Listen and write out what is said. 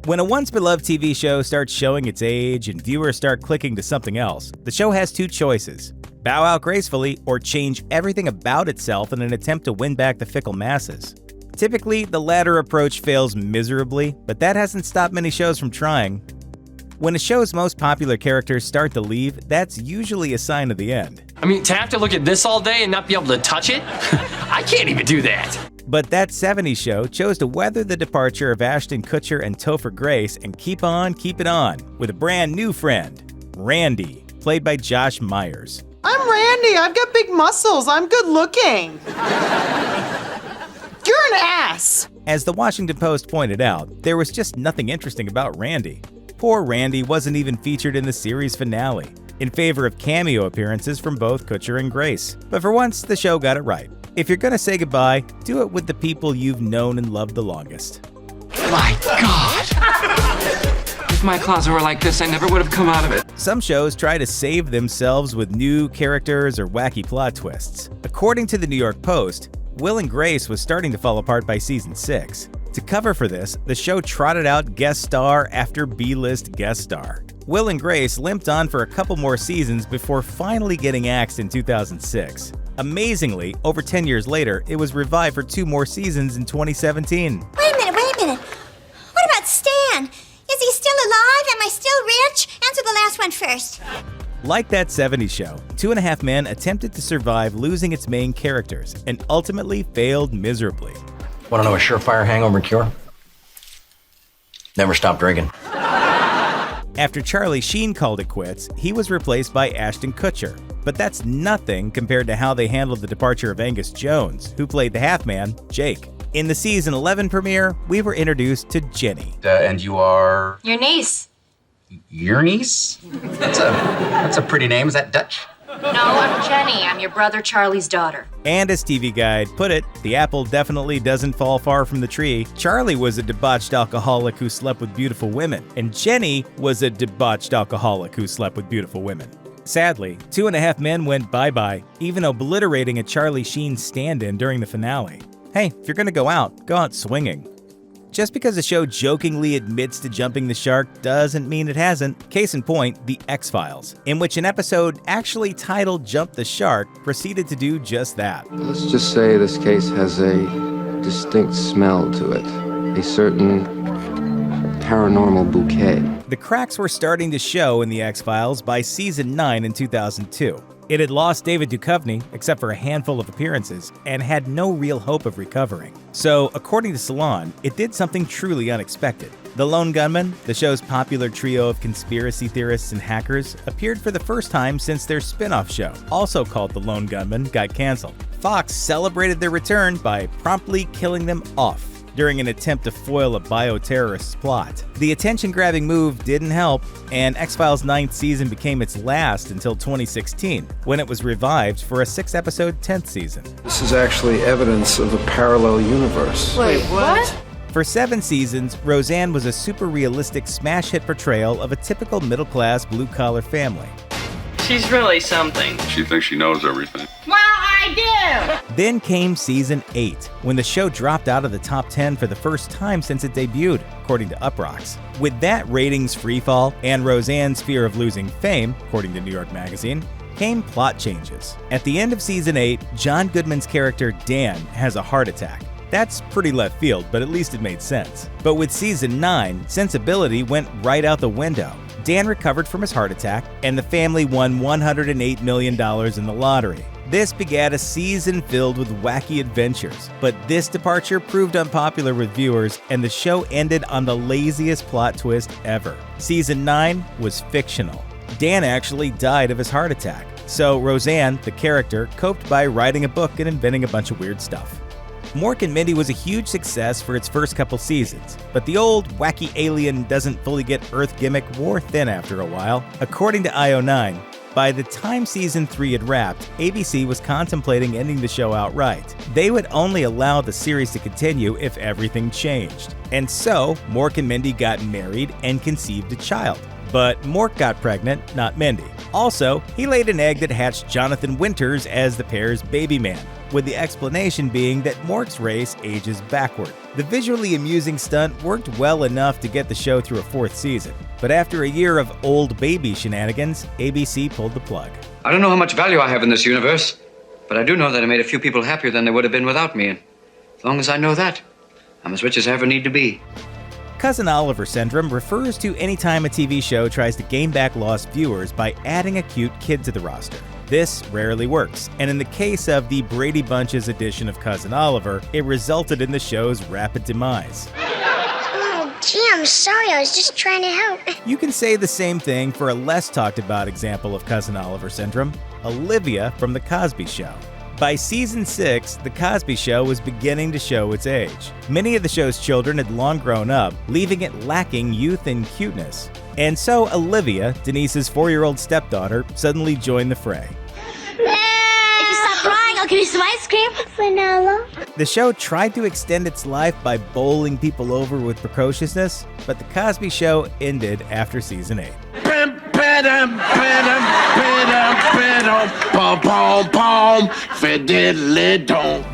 When a once-beloved TV show starts showing its age and viewers start clicking to something else, the show has two choices: bow out gracefully or change everything about itself in an attempt to win back the fickle masses. Typically, the latter approach fails miserably, but that hasn't stopped many shows from trying. When a show's most popular characters start to leave, that's usually a sign of the end. I mean, to have to look at this all day and not be able to touch it? I can't even do that. But that 70s show chose to weather the departure of Ashton Kutcher and Topher Grace and keep on keeping on with a brand new friend, Randy, played by Josh Myers. I'm Randy. I've got big muscles. I'm good looking. You're an ass. As the Washington Post pointed out, there was just nothing interesting about Randy. Poor Randy wasn't even featured in the series finale, in favor of cameo appearances from both Kutcher and Grace. But for once, the show got it right. If you're gonna say goodbye, do it with the people you've known and loved the longest. My God! If my closet were like this, I never would have come out of it. Some shows try to save themselves with new characters or wacky plot twists. According to the New York Post, Will and Grace was starting to fall apart by season 6. To cover for this, the show trotted out guest star after B-list guest star. Will and Grace limped on for a couple more seasons before finally getting axed in 2006. Amazingly, over 10 years later, it was revived for 2 more seasons in 2017. Wait a minute. What about Stan? Is he still alive? Am I still rich? Answer the last one first. Like that 70s show, 2.5 Men attempted to survive losing its main characters and ultimately failed miserably. Want to know a surefire hangover cure? Never stop drinking. After Charlie Sheen called it quits, he was replaced by Ashton Kutcher. But that's nothing compared to how they handled the departure of Angus Jones, who played the half-man, Jake. In the season 11 premiere, we were introduced to Jenny. And you are? Your niece. Your niece? That's a pretty name. Is that Dutch? No, I'm Jenny. I'm your brother Charlie's daughter. And as TV Guide put it, the apple definitely doesn't fall far from the tree. Charlie was a debauched alcoholic who slept with beautiful women, and Jenny was a debauched alcoholic who slept with beautiful women. Sadly, 2.5 Men went bye-bye, even obliterating a Charlie Sheen stand-in during the finale. Hey, if you're gonna go out swinging. Just because a show jokingly admits to jumping the shark doesn't mean it hasn't. Case in point, The X-Files, in which an episode actually titled Jump the Shark proceeded to do just that. Let's just say this case has a distinct smell to it, a certain paranormal bouquet. The cracks were starting to show in The X-Files by season 9 in 2002. It had lost David Duchovny, except for a handful of appearances, and had no real hope of recovering. So, according to Salon, it did something truly unexpected. The Lone Gunmen, the show's popular trio of conspiracy theorists and hackers, appeared for the first time since their spin-off show, also called The Lone Gunmen, got canceled. Fox celebrated their return by promptly killing them off during an attempt to foil a bioterrorist's plot. The attention-grabbing move didn't help, and X-Files' 9th season became its last until 2016, when it was revived for a 6-episode 10th season. This is actually evidence of a parallel universe. Wait, what? For 7 seasons, Roseanne was a super realistic smash hit portrayal of a typical middle-class blue-collar family. She's really something. She thinks she knows everything. Well, I do! Then came season 8, when the show dropped out of the top 10 for the first time since it debuted, according to Uproxx. With that ratings freefall and Roseanne's fear of losing fame, according to New York Magazine, came plot changes. At the end of season 8, John Goodman's character Dan has a heart attack. That's pretty left field, but at least it made sense. But with season 9, sensibility went right out the window. Dan recovered from his heart attack, and the family won $108 million in the lottery. This begat a season filled with wacky adventures, but this departure proved unpopular with viewers, and the show ended on the laziest plot twist ever. Season 9 was fictional. Dan actually died of his heart attack, so Roseanne, the character, coped by writing a book and inventing a bunch of weird stuff. Mork and Mindy was a huge success for its first couple seasons, but the old wacky alien doesn't fully get Earth gimmick wore thin after a while. According to IO9, by the time season 3 had wrapped, ABC was contemplating ending the show outright. They would only allow the series to continue if everything changed. And so, Mork and Mindy got married and conceived a child. But Mork got pregnant, not Mindy. Also, he laid an egg that hatched Jonathan Winters as the pair's baby man. with the explanation being that Mork's race ages backward. The visually amusing stunt worked well enough to get the show through a 4th season, but after a year of old baby shenanigans, ABC pulled the plug. I don't know how much value I have in this universe, but I do know that I made a few people happier than they would have been without me, and as long as I know that, I'm as rich as I ever need to be. Cousin Oliver syndrome refers to any time a TV show tries to gain back lost viewers by adding a cute kid to the roster. This rarely works, and in the case of the Brady Bunch's edition of Cousin Oliver, it resulted in the show's rapid demise. Oh, gee, I'm sorry. I was just trying to help. You can say the same thing for a less talked about example of Cousin Oliver syndrome, Olivia from The Cosby Show. By season 6, The Cosby Show was beginning to show its age. Many of the show's children had long grown up, leaving it lacking youth and cuteness. And so Olivia, Denise's 4-year-old stepdaughter, suddenly joined the fray. If you stop crying, I'll give you some ice cream. Vanilla. The show tried to extend its life by bowling people over with precociousness, but The Cosby Show ended after season 8. Pom pom pom, fiddly don't.